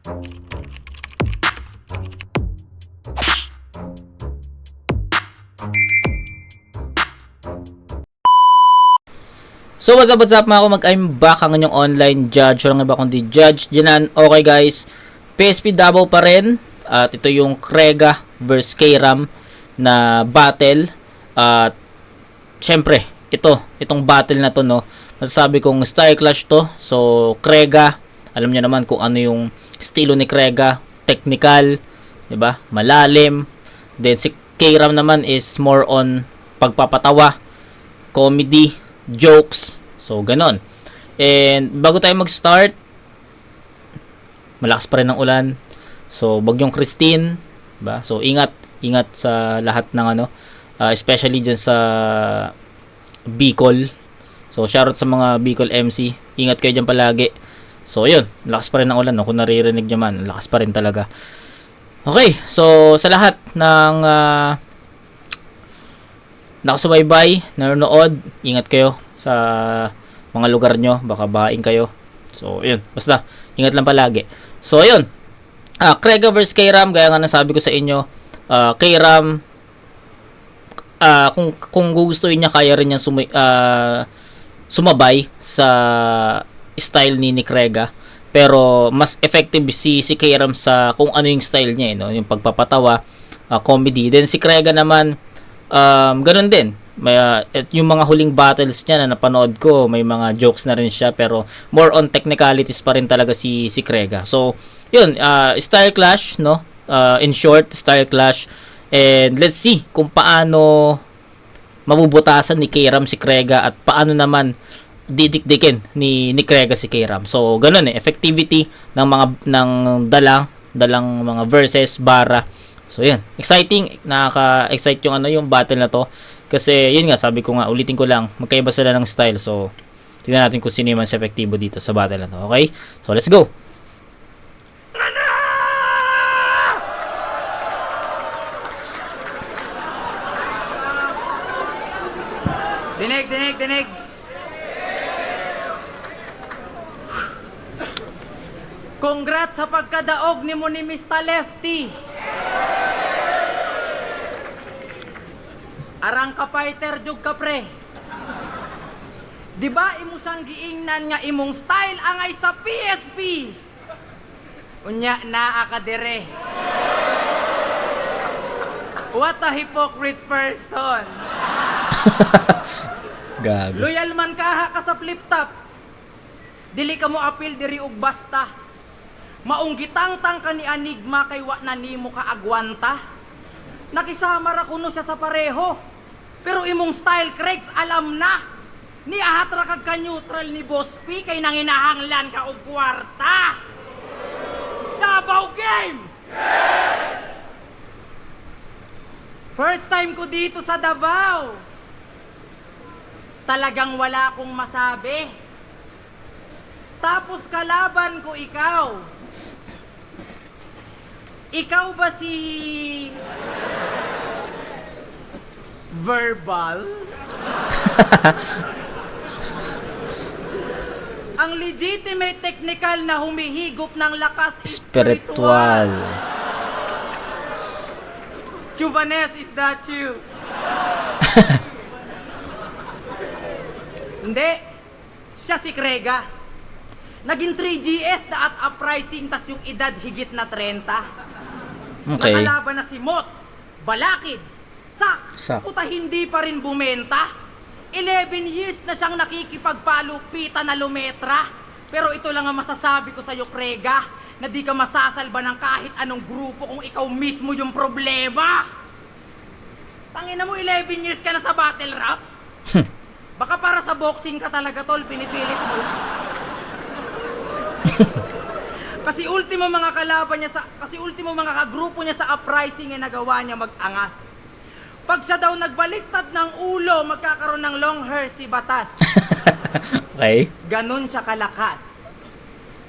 So what's up mga kumag, I'm back ang inyong online judge. Walang iba kundi Judge Jinan. Okay guys, PSP Davao pa rin. At ito yung Krega vs Kram na battle. At syempre, itong battle na to, no, masasabi kong style clash to. So Krega, alam niyo naman kung ano yung estilo ni Krega, technical, 'di ba? Malalim. Then si Kram naman is more on pagpapatawa, comedy, jokes. So, ganon. And, bago tayo mag-start, malakas pa rin ang ulan. So, bagyong Christine. Diba? So, ingat sa lahat ng ano, especially dyan sa Bicol. So, shoutout sa mga Bicol MC. Ingat kayo dyan palagi. So, yun. Malakas pa rin ang ulan. No? Kung naririnig nyo man, malakas pa rin talaga. Okay. So, sa lahat ng nakasubaybay, nanonood, ingat kayo sa mga lugar nyo, baka bahain kayo. So, yun, basta, ingat lang palagi. So, yun, Krega vs Kram, gaya nga nasabi ko sa inyo, Kram, kung gugustuhin niya, kaya rin niya sumabay sa style ni Krega. Pero, mas effective si Kram sa kung ano yung style niya, no? Yung pagpapatawa, comedy. Then, si Krega naman, ganun din. Yung mga huling battles niya na napanood ko, may mga jokes na rin siya, pero more on technicalities pa rin talaga si Krega. So, yun, style clash, no? In short, style clash. And let's see kung paano mabubutasan ni Kram si Krega at paano naman didikdikin ni Krega si Kram. So, ganun effectivity ng dalang mga verses, bara. So, yan. Exciting. Nakaka-excite yung battle na to. Kasi, yun nga, sabi ko nga, ulitin ko lang, magkaiba sila ng style. So, tingnan natin kung sino yung mas epektibo dito sa battle na to. Okay? So, let's go! Dinig! Congrats sa pagkadaog ni mo ni Mr. Lefty! Arang ka fighter jug ka pre. Di ba imo sang giingnan nga imong style angay sa PSP? Unya na akadere. What a hypocrite person. Gago. Loyal man ka sa flip top. Dili ka mo apil diri og basta. Maong gitangtang ka ni Enigma kay wa na nimo ka agwanta. Nakisama ra kuno siya sa pareho. Pero imong style, Craigs, alam na. Ni ahatra kag ka-neutral ni Boss P kay nanginahanglan ka og kwarta. Davao game! First time ko dito sa Davao. Talagang wala akong masabi. Tapos kalaban ko ikaw. Ikaw ba si... verbal? Ang legitimate technical na humihigop ng lakas spiritual. Chuvanes, is that you? Hindi. Siya si Krega. Naging 3GS na at uprising tas yung edad higit na 30. Okay. Nakalaban na si Mot, Balakid, Sak. Puta hindi pa rin bumenta. 11 years na siyang nakikipagpalupitan na lumetra. Pero ito lang ang masasabi ko sa'yo, Krega, na di ka masasalba ng kahit anong grupo kung ikaw mismo yung problema. Tangina mo, 11 years ka na sa battle rap? Baka para sa boxing ka talaga, tol, pinipilit mo. Kasi ultimo mga kalaban niya kasi ultimo mga kagrupo niya sa uprising ay nagawa niya mag-angas. Pag siya daw nagbaliktad ng ulo, magkakaroon ng long hair si Batas. Okay. Ganon siya kalakas.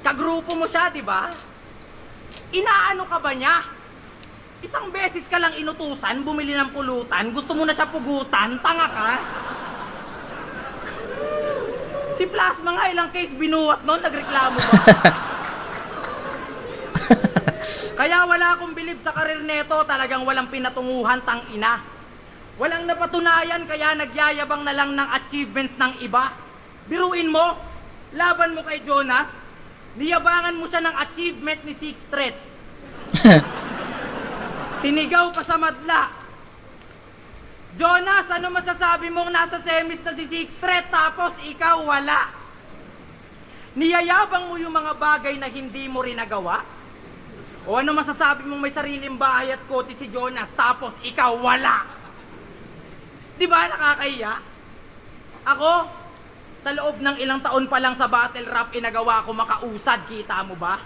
Kagrupo mo siya, di ba? Inaano ka ba niya? Isang beses ka lang inutusan, bumili ng pulutan, gusto mo na siya pugutan, tanga ka? Si Plasma nga ilang case binuwat noon, nagreklamo ba? Kaya wala akong bilib sa karir neto, talagang walang pinatunguhan, tang ina. Walang napatunayan, kaya nagyayabang na lang ng achievements ng iba. Biruin mo, laban mo kay Jonas, niyabangan mo siya ng achievement ni Sixth Street. Sinigaw pa sa madla. Jonas, ano masasabi mong nasa semis na si Sixth Street tapos ikaw wala? Niyayabang mo yung mga bagay na hindi mo rin nagawa? O ano masasabi mong may sariling bahay at kotse si Jonas tapos ikaw wala? Di ba nakakahiya? Ako, sa loob ng ilang taon pa lang sa battle rap, inagawa ko makausad, kita mo ba?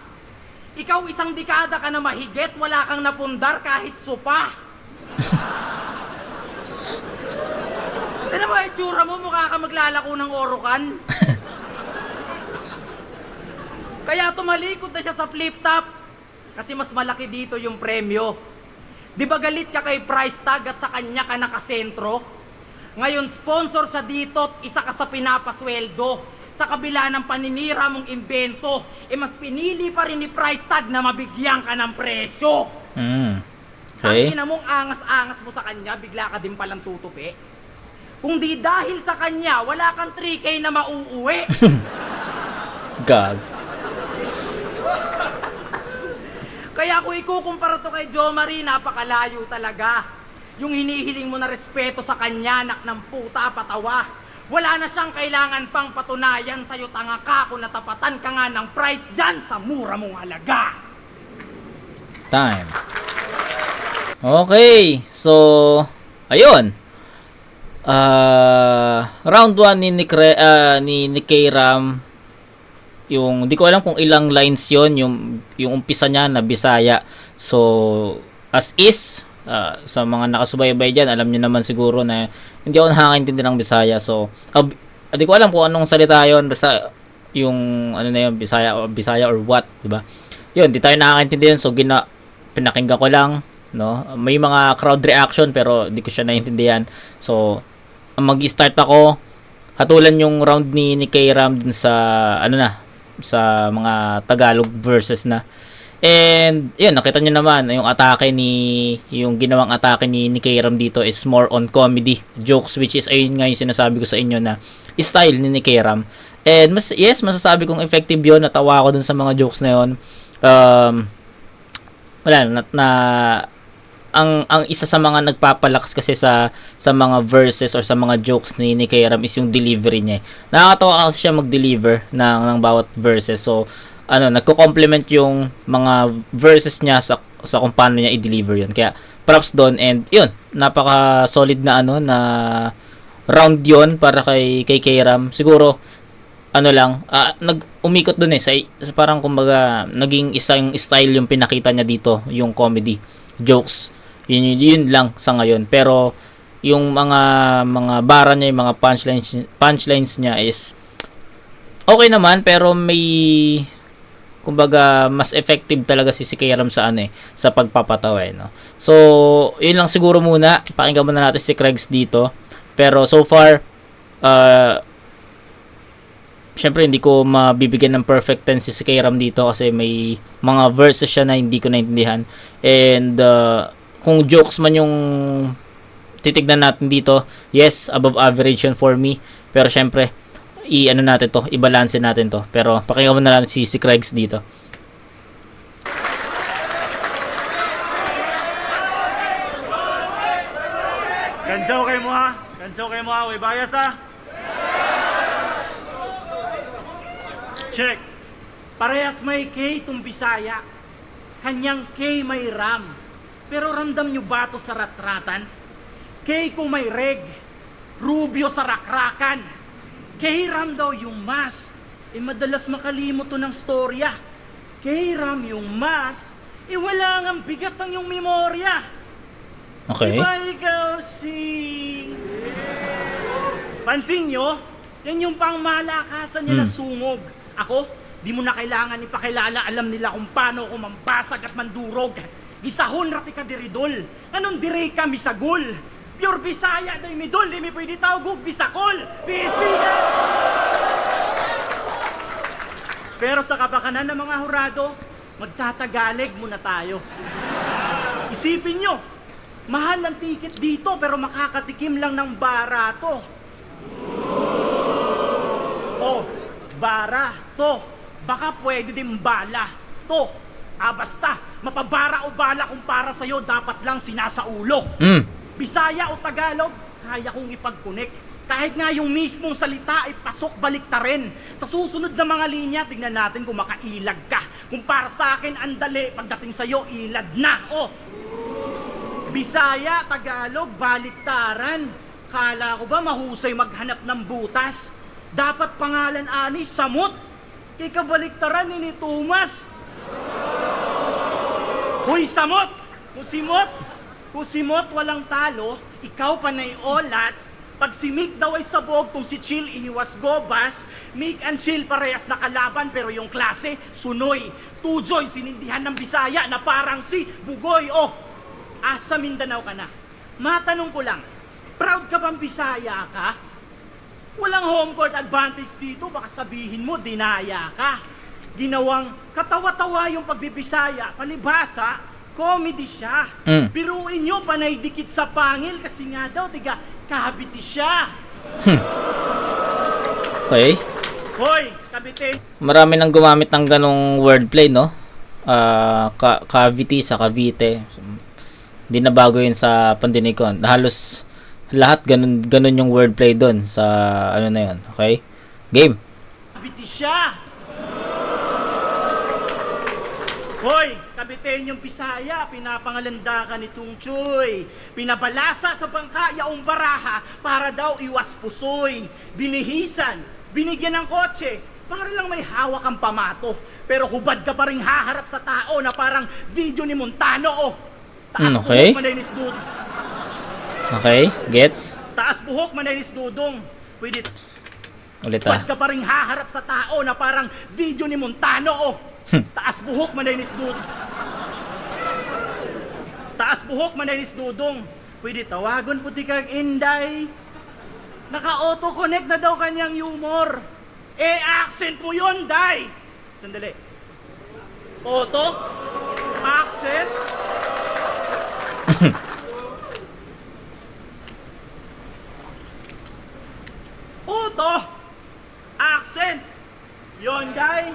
Ikaw isang dekada ka na mahigit, wala kang napundar kahit supa. Ano ba itsura mo? Mukha ka maglalako ng orokan. Kaya tumalikod na siya sa flip top. Kasi mas malaki dito yung premyo. Di ba galit ka kay price tag at sa kanya ka nakasentro? Ngayon sponsor siya dito at isa ka sa pinapasweldo. Sa kabila ng paninira mong imbento, mas pinili pa rin ni price tag na mabigyan ka ng presyo. Okay. Ang ina mong angas-angas mo sa kanya, bigla ka din palang tutupi. Kung di dahil sa kanya, wala kang 3K na mauuwi. God. Kaya kung ikukumpara to kay Jo Marie, napakalayo talaga. Yung hinihiling mo na respeto sa kanya, anak ng puta, patawa. Wala na siyang kailangan pang patunayan sa'yo, tanga ka, kung natapatan ka nga ng price dyan sa mura mong halaga. Time. Okay, so, ayun. Round 1 ni K-Ram, yung, di ko alam kung ilang lines yon, yung umpisa niya na Bisaya. So, as is, sa mga nakasubaybay dyan, alam niyo naman siguro na hindi ako nakakaintindi ng Bisaya. So, di ko alam kung anong salita yon, basta yung ano na yun, Bisaya or what, di ba? Yun, di tayo nakakaintindi yun, so pinakinggan ko lang, no? May mga crowd reaction pero di ko siya naiintindihan. So, mag-start ako, hatulan yung round ni K-Ram dun sa sa mga Tagalog verses na. And yun, nakita nyo naman yung ginawang atake ni K-Ram dito is more on comedy jokes, which is ayun nga yung sinasabi ko sa inyo na style ni K-Ram. And masasabi kong effective yun. Natawa ako dun sa mga jokes na yun. Wala na ang isa sa mga nagpapalakas kasi sa mga verses or sa mga jokes ni K-Ram is yung delivery niya. Nakakatawa kasi siya mag-deliver ng bawat verses. So nagko-complement yung mga verses niya sa kung paano niya i-deliver yun. Kaya props doon, and yun, napaka solid na na round yun para kay K-Ram. Siguro umikot doon sa parang kumbaga naging isang style yung pinakita niya dito, yung comedy jokes. Yun lang sa ngayon. Pero yung mga bara niya, yung mga punchlines niya is okay naman, pero may kumbaga mas effective talaga si K-Ram sa pagpapatawa, no. So yun lang siguro muna. Pakinggan muna natin si Kregs dito. Pero so far syempre hindi ko mabibigyan ng perfect 10 si K-Ram dito kasi may mga verses siya na hindi ko naintindihan. And kung jokes man yung titignan natin dito, yes, above average yun for me. Pero syempre i-balance natin to. Pero pakinggan mo na lang si Kregs dito. Gansaw kayo mo ha. May bias ha. Check. Parehas may K itong Bisaya. Kanyang K may Ram. Pero ramdam nyo ba ito sa ratratan? K kung may reg. Rubio sa rakrakan. K-Ram daw yung mas, madalas makalimot to ng storya. K-Ram yung mas, wala ngang bigat ang yung memorya. Okay. Diba ikaw si... Pansin nyo? Yan yung pangmalakasan niya na sungog. Ako, di mo na kailangan ipakilala, alam nila kung paano ako mambasag at mandurog. Gisahon rati ka diridol, anong dire ka misagol. Pure Bisaya day midol, di mi pwede tawag Bisakol. PSP na! Pero sa kapakanan ng mga hurado, magtatagalig muna tayo. Isipin nyo, mahal ang ticket dito pero makakatikim lang ng barato. Oh, barato. Baka pwede din bala. To. Basta, mapabara o bala kung para sa'yo, dapat lang sinasaulo. Bisaya o Tagalog, kaya kong ipag-connect. Kahit nga yung mismong salita ay pasok balik ta rin. Sa susunod na mga linya, tignan natin kung makailag ka. Kung para sa akin, andali, pagdating sa'yo, ilad na. Oh, Bisaya, Tagalog, baliktaran. Kala ko ba mahusay maghanap ng butas? Dapat pangalan ani, Samot. Kay kabaliktaran ni Thomas. Hoy, Samot! Kung simot walang talo, ikaw panay olats. Pag si Mick daw ay sabog, kung si Chill iniwas gobas, Mick and Chill parehas na kalaban, pero yung klase, sunoy. Tujoy, sinindihan ng Bisaya na parang si Bugoy. Oh, asa Mindanao ka na. Matanong ko lang, proud ka bang Bisaya ka? Walang home court advantage dito, baka sabihin mo, dinaya ka. Ginawang katawa-tawa yung pagbibisaya, palibhasa, comedy siya. Biruin nyo, panay dikit sa pangil, kasi nga daw, tiga, kabiti siya. Okay. Hoy, kabiti. Marami nang gumamit ng ganong wordplay, no? Cavite sa Cavite. Hindi na bago yun sa pandinikon. Halos lahat ganun yung wordplay doon sa ano na yun. Okay? Game. Kabiti siya. Hoy, kabitenyong Bisaya, pinapangalanda ka ni Tungchoy. Pinabalasa sa bangka yaong baraha para daw iwas pusoy. Binihisan, binigyan ng kotse para lang may hawak ang pamato. Pero hubad ka pa rin haharap sa tao na parang video ni Montano. Oh, taas okay. buhok manaynis dudong. Okay, gets? Taas buhok manaynis dudong. Pwede. Ulit Hubad ka pa rin haharap sa tao na parang video ni Montano. Oh, taas buhok manaynis dudong. Taas buhok manaynis dudong. Pwede tawagon puti kag Inday. Naka-auto-connect na daw kanyang humor. Accent mo yun, Day! Sandali. Auto? Accent? Auto? Accent? Yun, Day?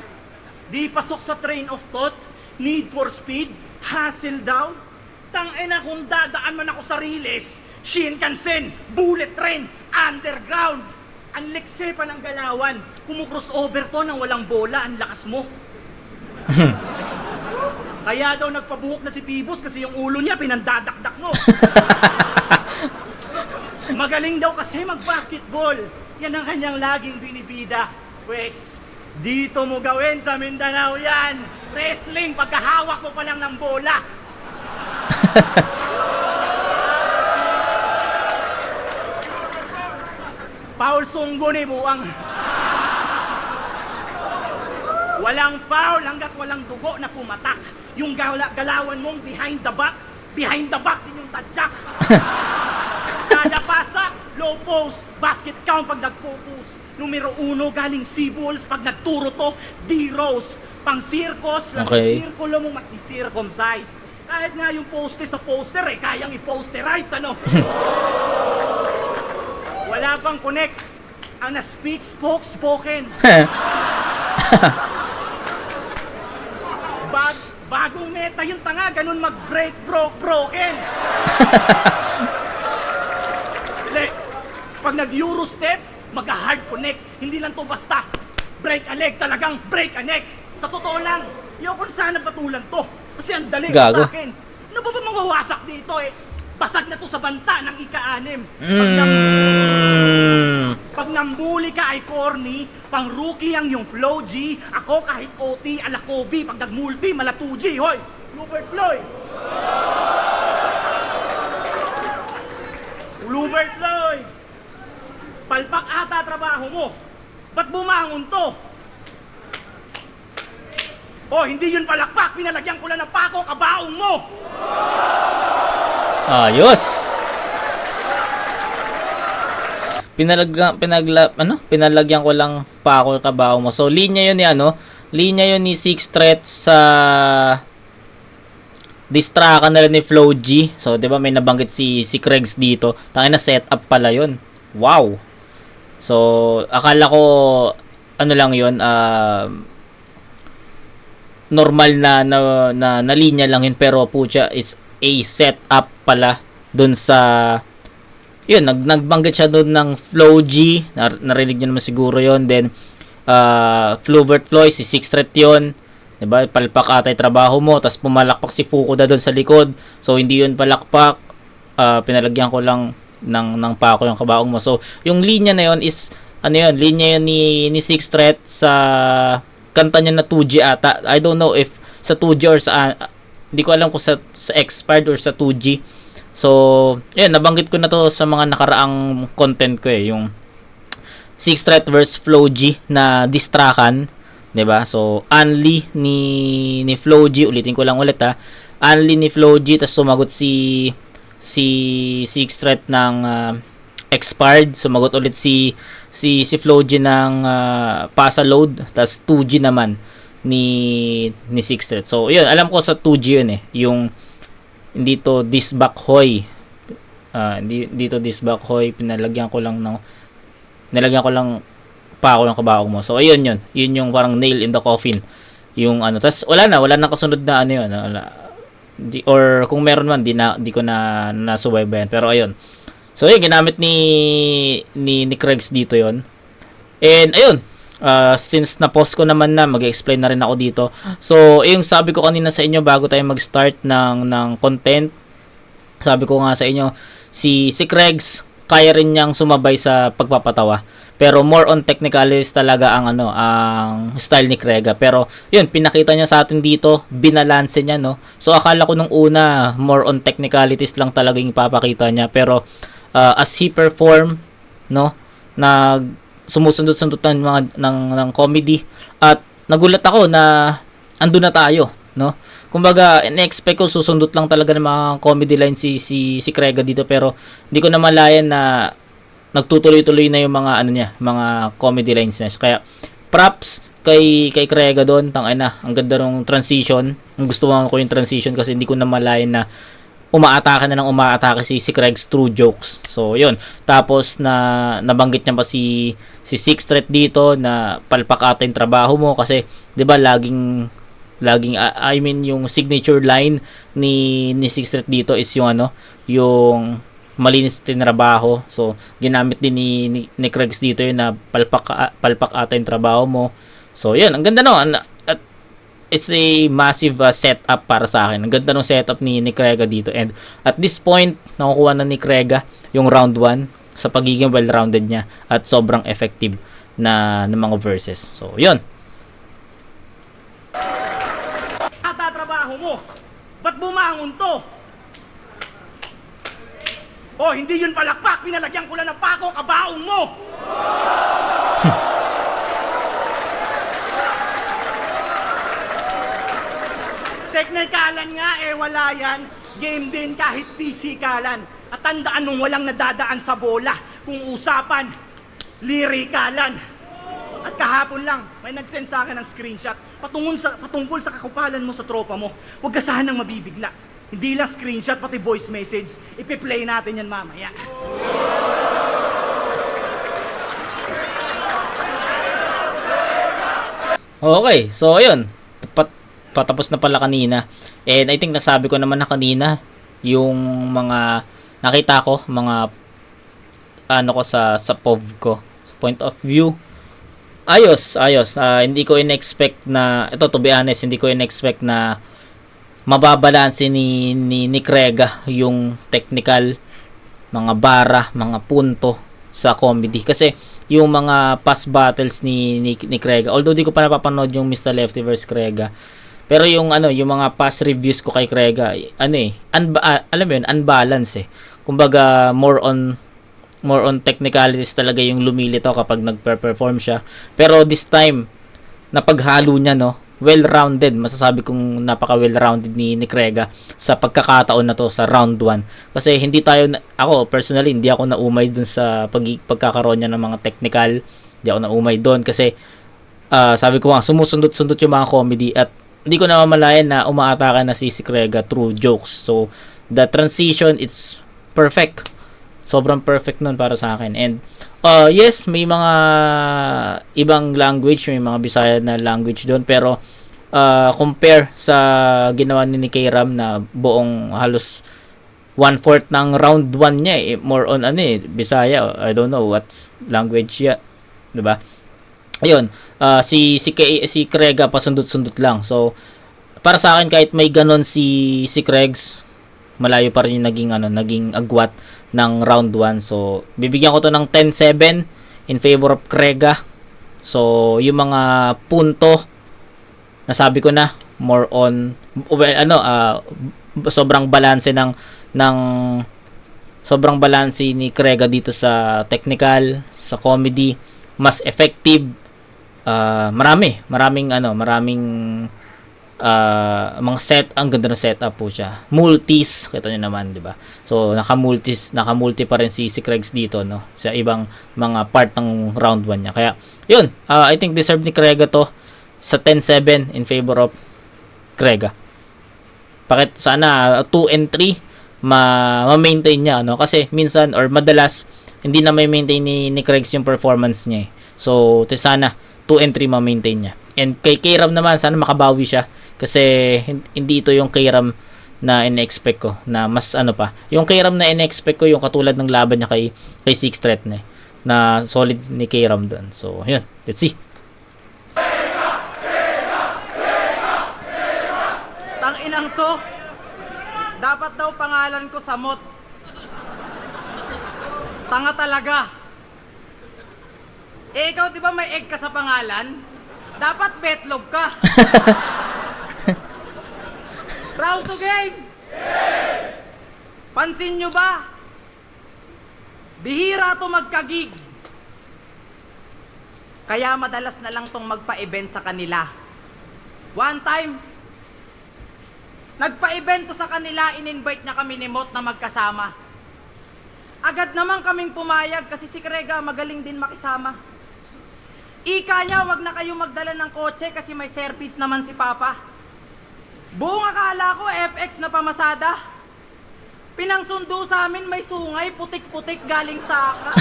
Di pasok sa train of thought? Need for speed? Hustle daw? Tangina kung dadaan man ako sa Riles, Shinkansen, bullet train, underground. Ang lekse pa ng galawan. Kumu-crossover to nang walang bola, ang lakas mo. Kaya daw nagpabuhok na si Pibos kasi yung ulo niya pinandadakdak mo. Magaling daw kasi mag-basketball. Yan ang kanyang laging binibida. Pwes, dito mo gawin sa Mindanao yan. Wrestling, pagkahawak mo pa lang ng bola. Paul Sunggo ni buang. Walang foul hanggat walang dugo na pumatak. Yung galawan mong behind the back din yung tadyak. Kada pasak, low post, basket count pag nag-focus. Numero 1 galing C-balls, pag nagturo to, D-Rose. Pang circus, lang Okay. yung circulo mo masisircumcise. Kahit nga yung poster sa poster kayang i-posterize, ano? Wala pang connect. Ang na-speak, spoken. Bagong meta yung tanga, ganun mag-break, broken. Pag nag-Euro step, mag-hard connect. Hindi lang to basta break a leg, talagang break a neck. Sa totoo lang, yung kung sana patulan to. Kasi ang dali Gago. sa akin. Ano ba mawawasak dito eh? Basag na to sa banta ng ika-6. Pag nambuli ka ay corny, pang rookie ang yung flow G. Ako kahit OT, ala Kobe, pag nag-multi, mala 2G. Hoy, Lubert Floyd! Lubert Floyd! Palpak ata trabaho mo. Ba't bumangon to? Oh, hindi yun palakpak. Pinalagyan ko lang ng pako, kabaong mo. Ayos. Pinalagyan ko lang pa ako kabaho mo. So linya 'yun ni linya yun ni Six Threat sa distrakan na rin ni Flo G. So, di ba may nabanggit si Kregs dito. Tangin na setup pala yun. Wow! So, akala ko ano lang yun, normal na linya lang yun, pero pucha, it's a setup pala dun sa yun, nagbanggit siya dun ng Flo G. Narinig niyo naman siguro yun. Then, Fluvert Floyd, si Six Threat yun. Diba? Palpak ata yung trabaho mo. Tapos pumalakpak si Fukuda doon sa likod. So, hindi yun palakpak. Pinalagyan ko lang ng pako yung kabaong mo. So, yung linya na yun is, ano yun, linya yun ni Six Threat sa kanta niya na 2G ata. I don't know if sa 2G or sa, hindi ko alam kung sa expired or sa 2G. So, yun, nabanggit ko na to sa mga nakaraang content ko yung Six Threat vs Flo G na distrakan, 'di ba? So, Anli ni Flo G, ulitin ko lang ulit Anli ni Flo G, tas sumagot si Six Threat ng expired, sumagot ulit si Flo G ng pasa load, tas 2G naman ni Six Threat. So, yun, alam ko sa 2G yun yung dito disback hoy. Dito disback hoy, nilagyan ko lang pa ako ng kabaong mo. So, ayun yun. Yun yung parang nail in the coffin. Yung ano. Tapos, wala na kasunod na ano yun. Or kung meron man, di ko na nasubaybayan. Pero, ayun. So, yun. Ginamit ni Kregs dito yun. And, ayun. Since na-post ko naman na, mag-explain na rin ako dito. So, yung sabi ko kanina sa inyo, bago tayo mag-start ng content, sabi ko nga sa inyo, si Kregs, kaya rin niyang sumabay sa pagpapatawa. Pero more on technicalities talaga ang style ni Krega. Pero yun, pinakita niya sa atin dito, binalanse niya, no. So akala ko nung una more on technicalities lang talaga yung ipapakita niya, pero as he perform, no, na sumusundot-sundot ng comedy, at nagulat ako na ando na tayo, no. Kumbaga, in-expect ko susundot lang talaga ng mga comedy line si Krega dito, pero hindi ko na malayan na nagtutuloy-tuloy na yung mga mga comedy lines niya. Kaya props kay Krega doon. Tangina, ang ganda ng transition. Ang gusto ko yung transition kasi hindi ko na malayan na umaatake si Kregs through jokes. So, yun. Tapos nabanggit niya pa si Six Threat dito na palpak ata yung trabaho mo kasi 'di ba laging I mean yung signature line ni Six Threat dito is yung yung malinis din trabaho. So ginamit din ni Kregs dito yun na palpak ata yung trabaho mo. So yun, ang ganda at it's a massive setup para sa akin. Ang ganda ng setup ni Krega dito, and at this point nakukuha na ni Krega yung round 1 sa pagiging well-rounded niya at sobrang effective na ng mga verses. So yun. Mo. Ba't bumangon to? Oh, hindi yun palakpak. Pinalagyan ko lang ng pako, kabaong mo. Teknikalan nga wala yan. Game din kahit pisikalan. At tandaan nung walang nadadaan sa bola. Kung usapan, lirikalan. At kahapon lang, may nag-send sa akin ng screenshot patungkol sa kakupalan mo sa tropa mo. Huwag ka sanang mabibigla. Hindi lang screenshot, pati voice message. Ipi-play natin yan mamaya. Okay, so ayun. Patapos na pala kanina. And I think nasabi ko naman na kanina yung mga nakita ko, mga ko sa POV ko, sa point of view. Ayos. Hindi ko in-expect na, ito to be honest, hindi ko in-expect na mababalanse ni Krega yung technical, mga bara, mga punto sa comedy. Kasi yung mga past battles ni Krega, although di ko pa napapanood yung Mr. Lefty vs. Krega, pero yung yung mga past reviews ko kay Krega, alam mo yun, unbalance Kumbaga, more on technicalities talaga yung lumilitaw kapag nagpe-perform siya. Pero this time, napaghalo niya, well-rounded. Masasabi kong napaka-well-rounded ni Krega sa pagkakataon na to sa round 1. Kasi ako personally, hindi ako naumay dun sa pagkakaroon niya ng mga technical. Hindi ako naumay doon kasi sabi ko nga, sumusundot-sundot yung mga comedy at hindi ko namamalayan na umaatake na si Crega through jokes. So, the transition, it's perfect. Sobrang perfect nun para sa akin. And, yes, may mga ibang language, may mga Bisaya na language doon, pero compare sa ginawa ni K-Ram na buong halos 1/4 ng round 1 niya more on Bisaya, I don't know what's language ya, 'di ba? Ayun, si Crega pasundot-sundot lang. So para sa akin kahit may ganon si Cregs, malayo pa rin yung naging agwat ng round 1. So bibigyan ko to ng 10-7 in favor of Crega. So yung mga punto nasabi ko na more on sobrang balanse sobrang balanse ni Crega dito sa technical, sa comedy, mas effective, maraming mga ang ganda ng setup po siya. Multis, kita niyo naman, 'di ba? So naka-multi pa rin si Cregs dito, no, sa ibang mga part ng round 1 niya. Kaya, yun, I think deserve ni Crega to sa 10-7 in favor of Crega. Sana 2 and 3 ma-maintain niya, no? Kasi minsan or madalas hindi na may maintain ni Cregs yung performance niya. So sana 2 and 3 ma-maintain niya. And kay K-Ram naman, sana makabawi siya kasi hindi ito yung K-Ram na in-expect ko, na mas pa. Yung K-Ram na in-expect ko yung katulad ng laban niya kay Six Threat na solid ni K-Ram doon. So yun, let's see. Tanginang to, dapat daw pangalan ko Samot. Tanga talaga. Ikaw di ba may egg ka sa pangalan? Dapat betlog ka. Proud to game? Pansin nyo ba? Bihira to magkagig. Kaya madalas na lang tong magpa-event sa kanila. One time, nagpa-event to sa kanila, in-invite niya kami ni Mot na magkasama. Agad naman kaming pumayag kasi si Crega magaling din makisama. Ika niya, wag na kayo magdala ng kotse kasi may service naman si Papa. Buong akala ko FX na pamasada. Pinangsundo sa amin may sungay, putik-putik galing sa aka.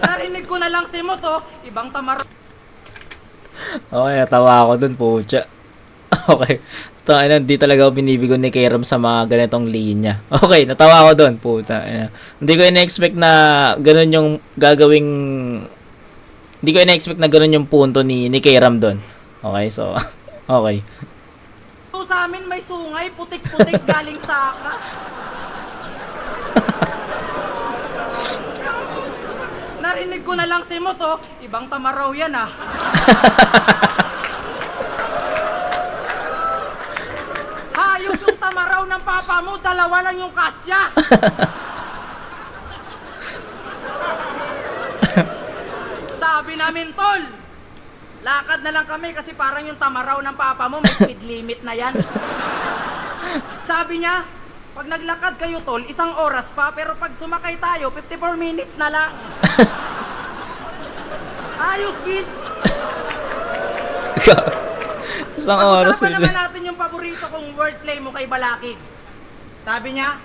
Narinig ko na lang si Mot, ibang tamar. Okay, natawa ako dun, pucha. Okay. So, hindi talaga ako binibigo ni K-Ram sa mga ganitong linya. Okay, natawa ako dun, puta. Hindi ko ina-expect na ganun yung gagawing... Hindi ko ina-expect na ganun yung punto ni K-Ram dun. Okay, so... Okay. Sa amin may sungay, putik-putik galing sa aka. Narinig ko na lang si Mot, ibang tamaraw yan Hayop yung tamaraw ng papa mo, dalawa lang yung kasya. Sabi namin, tol, lakad na lang kami kasi parang yung tamaraw ng papa mo may speed limit na yan. Sabi niya, pag naglakad kayo tol, 1 oras pa, pero pag sumakay tayo, 54 minutes na lang. Ayos, kid. Isang oras. Pag-usapan naman natin yung paborito kong wordplay mo kay Balakid. Sabi niya,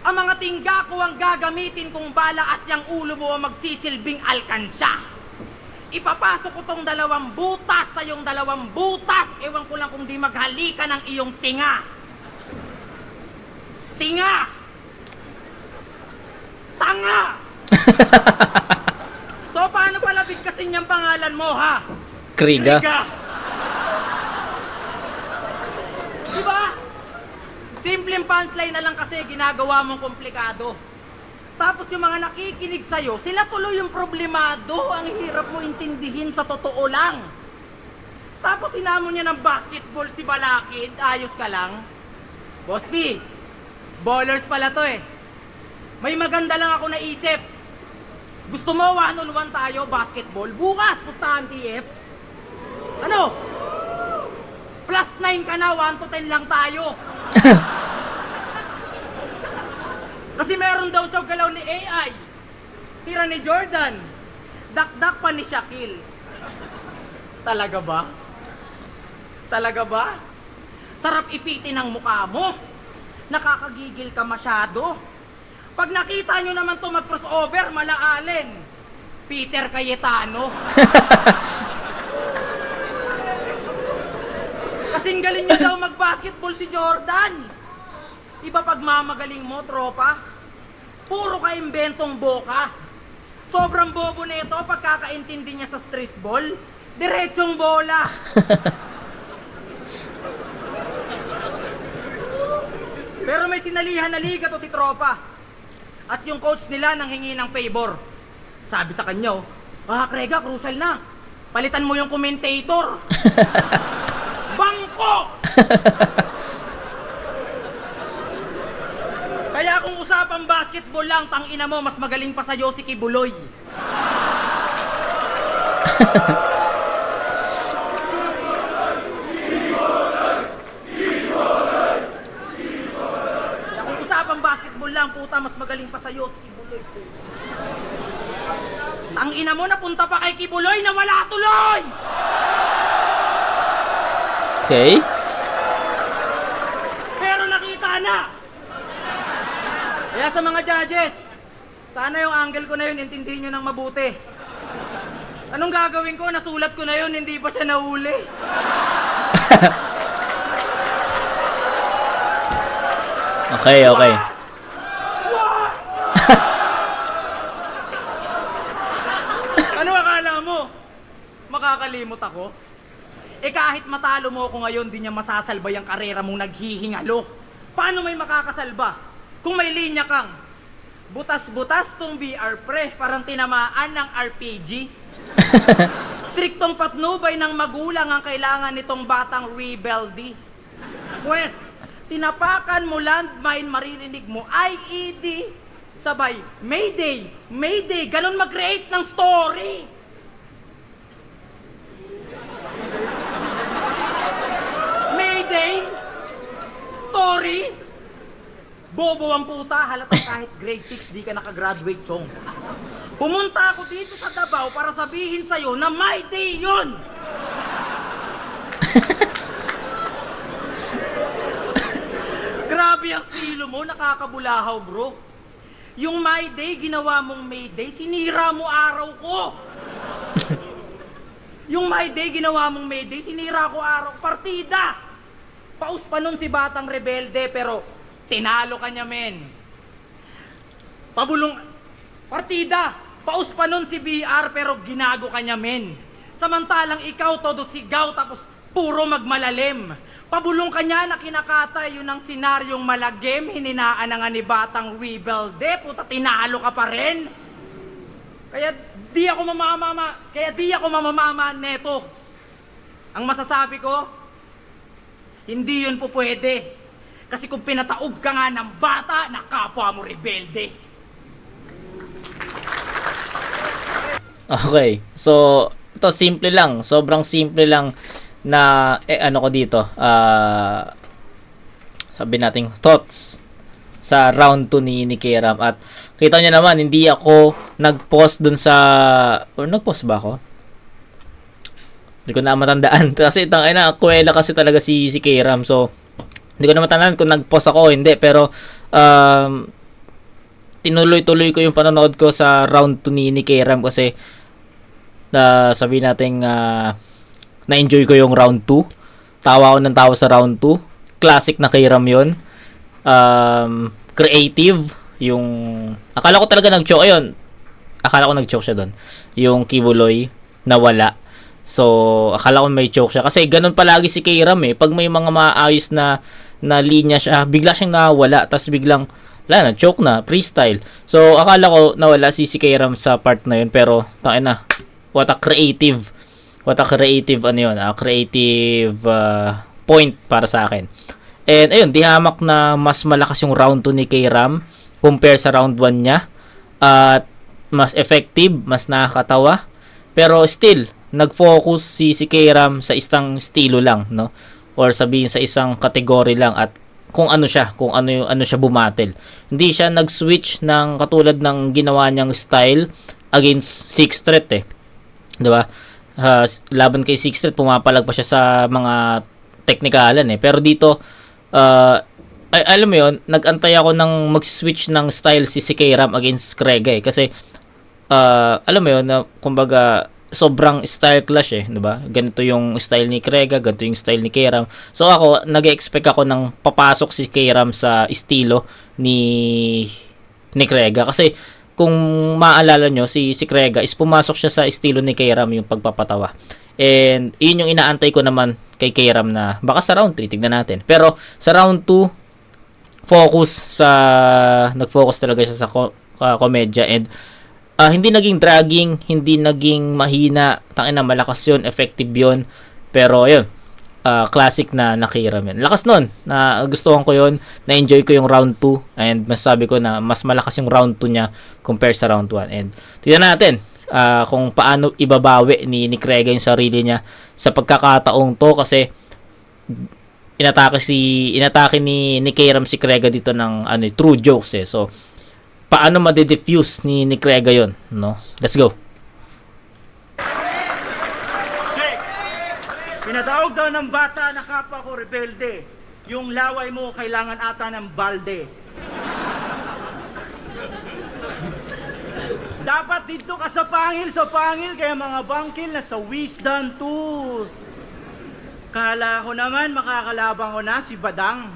ang mga tingga ko ang gagamitin kung bala at yung ulo mo ang magsisilbing alkansya. Ipapasok ko tong 2 butas sa iyong 2 butas. Ewan ko lang kung di maghalika ng iyong tinga. Tinga! Tanga! So, paano pala bigkasin niyang pangalan mo, ha? Kriga. Diba? Simpleng punchline na lang kasi ginagawa mong komplikado. Tapos yung mga nakikinig sa'yo, sila tuloy yung problemado. Ang hirap mo intindihin sa totoo lang. Tapos sinamon niya ng basketball si Balakid, ayos ka lang. Boss B, ballers pala to May maganda lang ako naisip. Gusto mo 1-on-1 tayo, basketball? Bukas, pustahan TF. Ano? +9 ka na, 1 to 10 lang tayo. Kasi meron daw siya galaw ni AI. Tira ni Jordan. Dakdak pa ni Shaquille. Talaga ba? Talaga ba? Sarap ipitin ang mukha mo. Nakakagigil ka masyado. Pag nakita nyo naman to mag-crossover, mala Allen. Peter Cayetano. Kasing galing nyo daw mag-basketball si Jordan. Iba pag mamagaling mo, tropa. Puro ka imbentong boka. Sobrang bobo nito pagkakaintindi niya sa street ball. Diretsong bola. Pero may sinalihan na liga to si tropa. At yung coach nila nang hingi ng favor. Sabi sa kanya, Krega, crucial na. Palitan mo yung commentator. Bangko! Kaya kung usapang basketball lang, tangina mo, mas magaling pa sa'yo si Kibuloy. Kung usapang basketball lang, puta, mas magaling pa sa'yo si Kibuloy. Tangina mo, napunta pa kay Kibuloy na wala tuloy! Okay. Pero nakita na! Kaya sa mga judges, sana yung angle ko na yun, intindihin nyo ng mabuti. Anong gagawin ko? Nasulat ko na yun, hindi pa siya nahuli. Okay, okay. Ano akala mo? Makakalimot ako? Kahit matalo mo ako ngayon, di niya masasalba yung karera mong naghihingalo. Paano may makakasalba? Kung may linya kang butas-butas tong VR pre, parang tinamaan ng RPG. Striktong patnubay ng magulang ang kailangan nitong batang rebelde. Pwes, tinapakan mo landmine, maririnig mo IED, sabay, Mayday, Mayday, ganun mag-create ng story. Mayday, story, bobo ang puta, halatang kahit grade 6 di ka nakagraduate, chong. Pumunta ako dito sa Davao para sabihin sa'yo na my day yun! Grabe ang estilo mo, nakakabulahaw bro. Yung my day, ginawa mong may day, sinira mo araw ko. Yung my day, ginawa mong may day, sinira ko araw, partida. Paus pa nun si Batang Rebelde, pero tinalo ka niya, men. Pabulong, partida. Paus pa nun si BR, pero ginago ka niya, men. Samantalang ikaw, todo sigaw, tapos puro magmalalim. Pabulong ka niya na kinakatay, yun ang senaryong malagim, hininaan na nga ni Batang Rebelde, puta, tinalo ka pa rin. Kaya di ako mamamama neto. Ang masasabi ko, hindi yun po pwede. Kasi kung pinataob ka nga ng bata, na kapwa mo rebelde. Okay. So, ito simple lang. Sobrang simple lang na ano ko dito. Sabi nating thoughts sa round 2 ni Kairam. At kita niyo naman, hindi ako nag-post dun sa... Or nag-post ba ako? Hindi ko na matandaan. Kasi kuwela kasi talaga si Kairam. So, hindi ko na matandaan kung nag-post ako o hindi. Pero, tinuloy-tuloy ko yung panonood ko sa round 2 ni Kairam kasi sabi natin na-enjoy ko yung round 2. Tawa ako ng tawa sa round 2. Classic na Kairam yun. Creative. Yung... Akala ko talaga nag-choke. Ayun. Akala ko nag-choke siya doon. Yung Kibuloy nawala. So, akala ko may choke siya. Kasi ganun palagi si Kairam eh. Pag may mga maayos na linya siya, bigla siyang nawala. Tapos biglang, wala na, choke na, freestyle. So, akala ko nawala si Kairam sa part na yun. Pero, tayo na. What a creative ano yun. Creative point para sa akin. And, ayun, di hamak na mas malakas yung round 2 ni Kairam compare sa round 1 niya. At, mas effective, mas nakakatawa. Pero, still, nag-focus si Kairam sa isang estilo lang, no? Or sabihin sa isang category lang at kung ano siya, kung ano siya bumatel. Hindi siya nag-switch ng katulad ng ginawa niyang style against Six Threat eh. 'Di ba? Laban kay Six Threat, pumapalag pa siya sa mga teknikalan eh. Pero dito alam mo 'yon, nag-antay ako ng mag-switch ng style si Kairam against Krega eh, kasi alam mo 'yon, na kumbaga sobrang style clash eh, 'di ba? Ganito yung style ni Krega, ganito yung style ni Kairam. So ako, nag-expect ako ng papasok si Kairam sa estilo ni Krega, kasi kung maalala nyo, si Krega is pumasok siya sa estilo ni Kairam, yung pagpapatawa. And yun yung inaantay ko naman kay Kairam, na baka sa round 3 tignan natin. Pero sa round 2, nag-focus talaga siya sa komedya, and hindi naging dragging, hindi naging mahina, tangina, malakas yun, effective yun. Pero yun, classic na Kairam yun. Lakas nun, na gustuhan ko yun, na-enjoy ko yung round 2, and masasabi ko na mas malakas yung round 2 niya compare sa round 1. And tignan natin kung paano ibabawi ni Krega yung sarili niya sa pagkakataong to, kasi inatake ni Kairam si Krega dito ng true jokes eh. So paano ma-diffuse ni Krega yon, no? Let's go. Check! Pinatawag daw ng bata na kapwa ko rebelde. Yung laway mo kailangan ata ng balde. Dapat dito ka sa pangil, kaya mga bangkil na sa wisdom tools. Kala ko naman makakalabang ko na si Badang.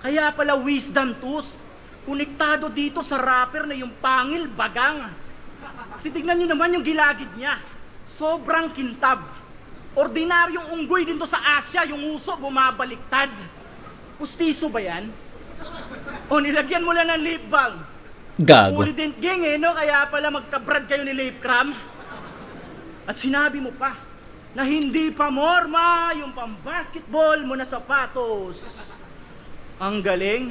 Kaya pala wisdom tools. Konektado dito sa rapper na yung pangil, bagang. Kasi tignan nyo naman yung gilagid niya. Sobrang kintab. Ordinaryong unggoy dito sa Asya, yung uso bumabaliktad. Pustiso ba yan? O nilagyan mo lang ng lip balm. Gago. Ulident gang eh, no? Kaya pala magkabrad kayo ni Lip Cram. At sinabi mo pa na hindi pa morma yung pambasketball mo na sapatos. Ang galing.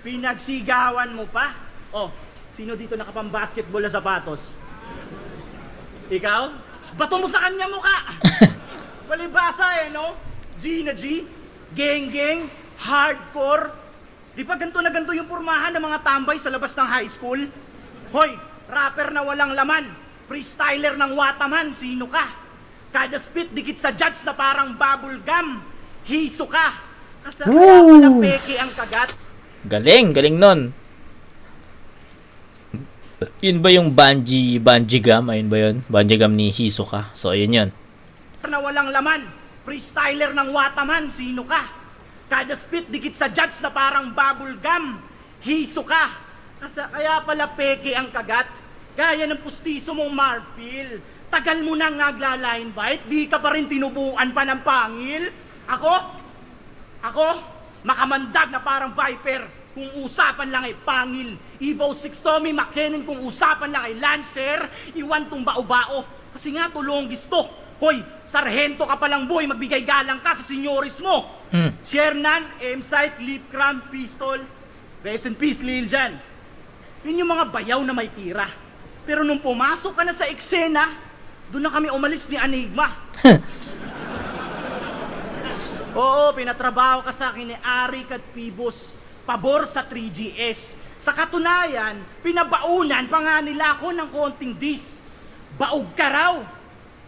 Pinagsigawan mo pa? Oh, sino dito nakapambasketball na sapatos? Ikaw? Bato mo sa kanya mukha! Palibasa eh, no? G na G, gang, hardcore. Di ba ganito na ganito yung pormahan ng mga tambay sa labas ng high school? Hoy, rapper na walang laman, freestyler ng Wataman, sino ka? Kada spit dikit sa judge na parang bubble gum, hiso ka. Kasi kaya pala peke ang kagat. Galing nun. Yun ba yung bungee gum? Ayun ba yun? Bungee gum ni Hisoka. So, ayun yun. Na walang laman, freestyler ng Wataman, sino ka? Kada spit dikit sa judge na parang bubble gum, hiso ka. Kasi kaya pala peke ang kagat. Gaya ng pustiso mong Marfil. Tagal mo nang nagla-line bite, di ka pa rin tinubuan pa ng pangil. Ako, makamandag na parang Viper, kung usapan lang ay pangil. Evo 6 Tommy McKinnon, kung usapan lang ay Lancer, iwan tong bao-bao. Kasi nga tulong gisto. Hoy, sarhento ka palang boy, magbigay galang ka sa senyoris mo. Shernan, M-Sight, Lip Cram, Pistol. Rest in peace, Lil Jan. Yun yung mga bayaw na may tira. Pero nung pumasok ka na sa eksena, doon na kami umalis ni Enigma. Oo, pinatrabaho ka sa akin ni Arik at Pibos, pabor sa 3GS. Sa katunayan, pinabaunan pa nga nila ako ng konting dis. Baog ka raw.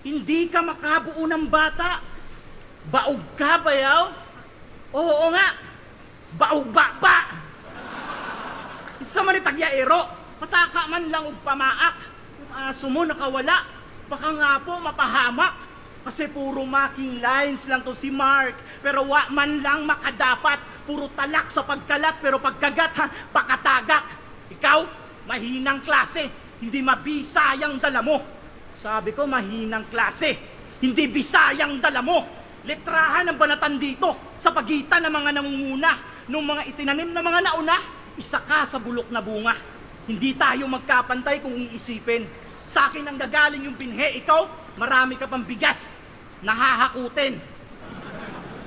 Hindi ka makabuo ng bata. Baog ka, bayaw? Oo nga. Baog ba? Isa man itagyaero, pataka man lang og pamaak. Kung aso mo nakawala, baka nga po mapahamak. Kasi puro marking lines lang to si Mark, pero wa man lang makadapat. Puro talak sa pagkalat, pero pagkagat ha, pakatagak. Ikaw, mahinang klase, hindi mabisayang dala mo. Sabi ko, mahinang klase, hindi bisayang dala mo. Letrahan ang banatan dito sa pagitan ng mga nangunguna. Nung mga itinanim na mga nauna, isa ka sa bulok na bunga. Hindi tayo magkapantay kung iisipin. Sa akin ang gagaling yung pinhe, ikaw, marami ka pang bigas, nahahakutin.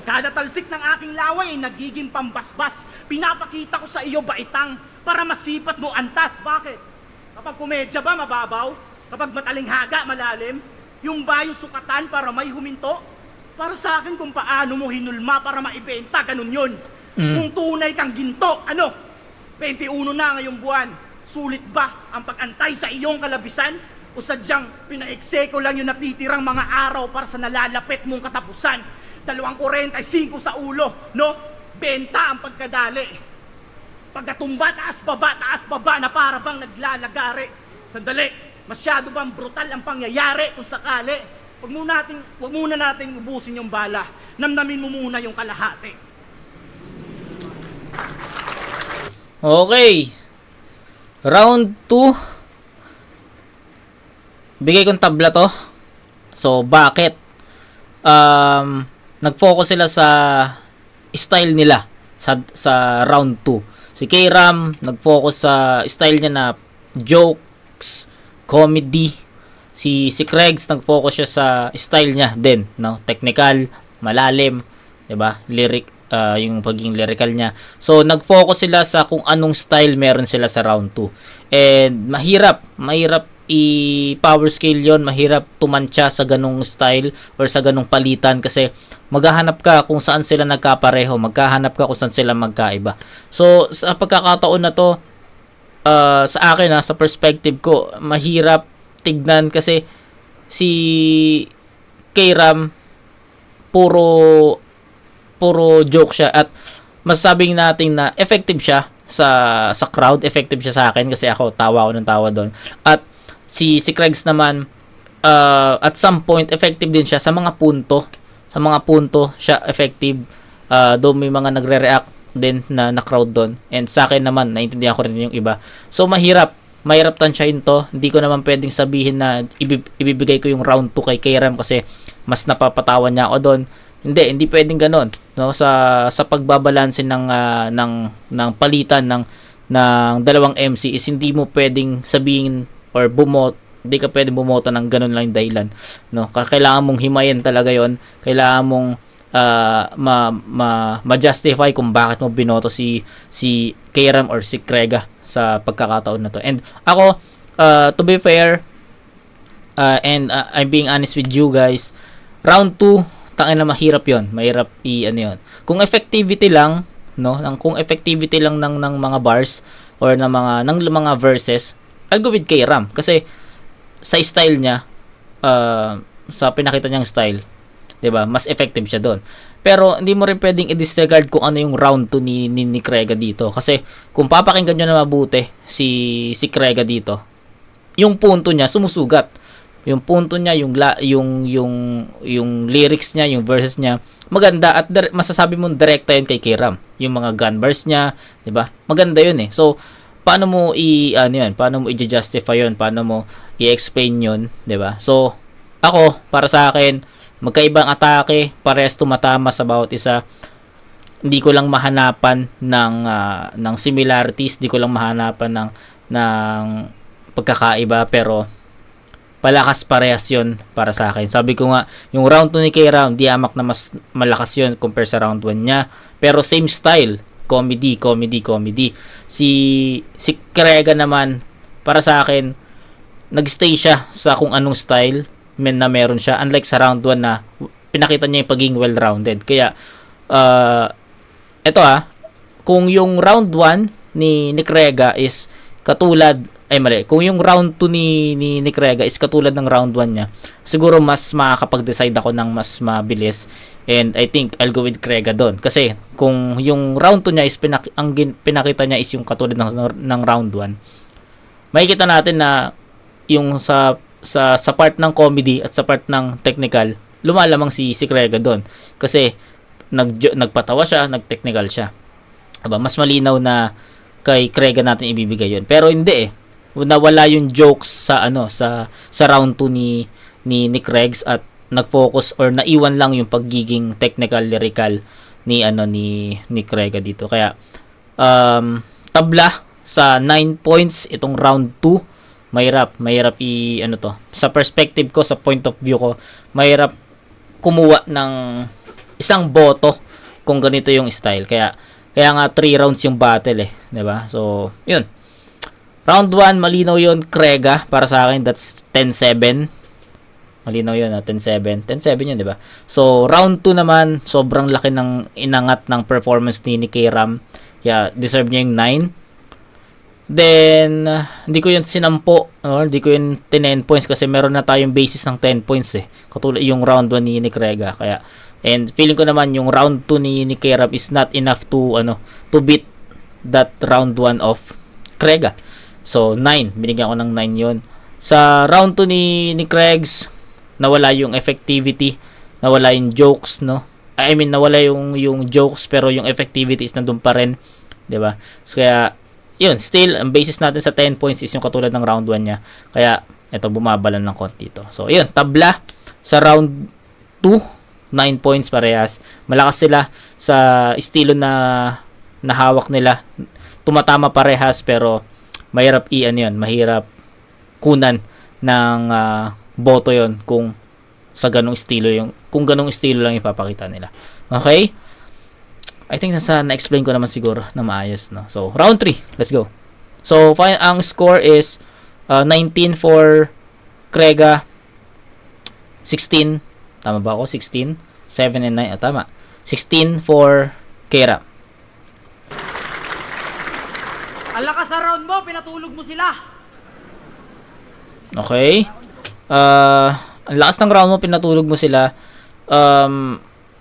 Kada talsik ng aking laway ay nagiging pambasbas. Pinapakita ko sa iyo baitang para masipat mo antas. Bakit? Kapag komedya ba mababaw? Kapag matalinghaga malalim? Yung ba yung sukatan para may huminto? Para sa akin kung paano mo hinulma para maibenta, ganun yun. Kung tunay kang ginto, ano? 21 na ngayong buwan. Sulit ba ang pag-antay sa iyong kalabisan? O sadyang pinaekseko lang yung natitirang mga araw para sa nalalapit mong katapusan? 2.45 sa ulo, no? Benta ang pagkadali. Pagkatumba, taas baba na para bang naglalagari. Sandali, masyado bang brutal ang pangyayari kung sakali? Wag muna nating ubusin yung bala. Namnamin mo muna yung kalahati. Okay. Round 2. Bigay kong tabla to. So, bakit? Nag-focus sila sa style nila sa round 2. Si K-Ram, nag-focus sa style niya na jokes, comedy. Si Kregs, nag-focus siya sa style niya din, no? Technical, malalim, 'di ba? Lyric, yung pagiging lyrical niya. So, nag-focus sila sa kung anong style meron sila sa round 2. And mahirap i-power scale yon, mahirap tumantya sa ganung style or sa ganung palitan kasi maghahanap ka kung saan sila nagkapareho, maghahanap ka kung saan sila magkaiba. So, sa pagkakataon na to, sa akin sa perspective ko, mahirap tignan kasi si K-Ram puro joke siya at masasabing natin na effective siya sa crowd, effective siya sa akin kasi ako tawa ako ng tawa doon. At si Kregs naman at some point effective din siya sa mga punto. Sa mga punto siya effective. Doon may mga nagre-react din na crowd doon. And sa akin naman naintindihan ko rin yung iba. So mahirap tansyahin to. Hindi ko naman pwedeng sabihin na ibibigay ko yung round 2 kay K-Ram kasi mas napapatawan niya ako doon. Hindi pwedeng ganoon, no? Sa pagbabalanse ng palitan ng dalawang MC is hindi mo pwedeng sabihin or hindi ka pwedeng bumoto ng ganoon lang yung dahilan, no? Kailangan mong himayin talaga 'yon. Kailangan mong ma-justify kung bakit mo binoto si K-Ram or si Krega sa pagkakataon na to. And ako, to be fair, and I'm being honest with you guys, round 2 tangin na mahirap 'yon. Mahirap yon. Kung effectivity lang, no, kung effectivity lang ng mga bars or ng mga verses, I'll go with K-Ram kasi sa style niya, sa pinakita niyang style, 'di ba? Mas effective siya doon. Pero hindi mo rin pwedeng i-disregard kung ano yung round 2 ni Krega dito kasi kung papakinggan niyo na mabuti si Krega dito, yung punto niya sumusugat. Yung punto niya, yung lyrics niya, yung verses niya, maganda at masasabi mo direkta yun kay K-Ram. Yung mga gun bars niya, 'di ba? Maganda yun eh. So, paano mo Paano mo i-justify yun? Paano mo i-explain yun, 'di ba? So, ako, para sa akin, magkaibang atake, parehas tumatama sa bawat isa. Hindi ko lang mahanapan ng similarities, hindi ko lang mahanapan ng pagkakaiba, pero palakas parehas yun para sa akin. Sabi ko nga, yung round 2 ni K-Ram, di amak na mas malakas yun compare sa round 1 niya. Pero same style. Comedy. Si Krega naman, para sa akin, nagstay siya sa kung anong style na meron siya. Unlike sa round 1 na pinakita niya yung pagiging well-rounded. Kaya, kung yung round 1 ni Krega is katulad, kung yung round 2 ni Krega is katulad ng round 1 niya, siguro mas makakapag-decide ako ng mas mabilis, and I think I'll go with Krega doon. Kasi kung yung round 2 niya is pinakita niya is yung katulad ng round 1, makikita natin na yung sa part ng comedy at sa part ng technical, lumalamang si Krega doon. Kasi nagpatawa siya, nag-technical siya. Aba, mas malinaw na kay Krega natin ibibigay yun. Pero hindi nawala yung jokes sa round 2 ni Kregs at nag-focus or naiwan lang yung pagiging technical lyrical ni Krega dito. Kaya tabla sa 9 points itong round 2. Mahirap sa perspective ko, sa point of view ko, mahirap kumuha ng isang boto kung ganito yung style. Kaya nga 3 rounds yung battle 'di ba? So, yun. Round 1, malinaw yun, Krega. Para sa akin, that's 10-7. Malinaw yun, 10-7. 10-7 yun, di ba? So, round 2 naman, sobrang laki ng inangat ng performance ni K-Ram. Kaya, deserve niya yung 9. Then, hindi ko yun sinampo, hindi ko yun 10 points kasi meron na tayong basis ng 10 points eh. Katulad yung round 1 ni Krega. Kaya, and feeling ko naman yung round 2 ni K-Ram is not enough to, to beat that round 1 of Krega. So, 9. Binigyan ko ng 9 yun. Sa round 2 ni Kregs, nawala yung effectivity, nawala yung jokes, no? I mean, nawala yung jokes pero yung effectivity is nandun pa rin, 'di ba? So, kaya yun, still ang basis natin sa 10 points is yung katulad ng round 1 niya. Kaya ito bumabalan ng konti to. So, yun, tabla sa round 2, 9 points parehas. Malakas sila sa estilo na hawak nila. Tumatama parehas pero mahirap mahirap kunan ng boto yon kung sa ganong estilo lang ipapakita nila. Okay? I think na-explain ko naman siguro na maayos, no? So, round 3. Let's go. So, ang score is 19 for Krega, 16. Tama ba ako? 16? 7 and 9. Tama. 16 for K-Ram. Ang lakas sa round mo, pinatulog mo sila. Okay. Ang lakas ng round mo, pinatulog mo sila.